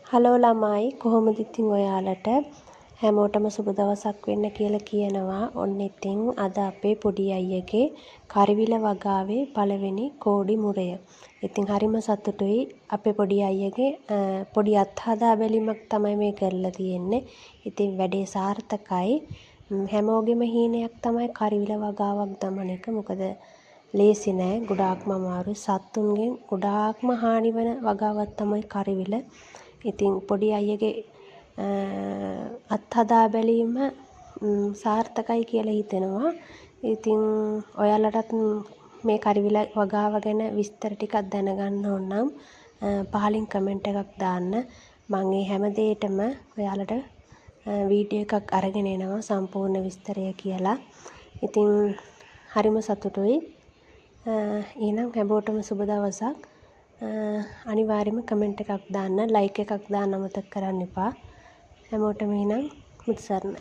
Hello ළමයි කොහොමද ඉතින් ඔයාලට හැමෝටම සුබ දවසක් වෙන්න කියලා කියනවා. ඔන්න ඉතින් අද අපේ පොඩි අයියගේ කරවිල වගාවේ පළවෙනි කෝඩි මුරය. ඉතින් හරිම සතුටුයි අපේ පොඩි අයියගේ පොඩි අත්හදා බැලීමක් තමයි මේ කරලා තියෙන්නේ. ඉතින් වැඩේ සාර්ථකයි. හැමෝගෙම හීනයක් තමයි කරවිල වගාවක් දමන එක. මොකද ලේසි නෑ. ගොඩාක්ම අමාරුයි. සත්තුන්ගෙන් ගොඩාක්ම හානි වෙන වගාවක් තමයි කරවිල. ඉතින් පොඩි අයියගේ අත්හදා බැලීම සාර්ථකයි කියලා හිතෙනවා. ඉතින් ඔයාලටත් මේ කරවිල වගාව ගැන විස්තර ටිකක් දැනගන්න ඕන නම් පහලින් කමෙන්ට් එකක් දාන්න. මම මේ හැම දෙයකටම ඔයාලට වීඩියෝ එකක් අරගෙන එනවා සම්පූර්ණ විස්තරය කියලා. ඉතින් හරිම සතුටුයි. එහෙනම් හැමෝටම සුබ දවසක්. අනිවාර්යයෙන්ම කමෙන්ට් එකක් දාන්න, ලයික් එකක් දාන්න අමතක කරන්න එපා. හැමෝටම එහෙනම් මුත් සරණයි.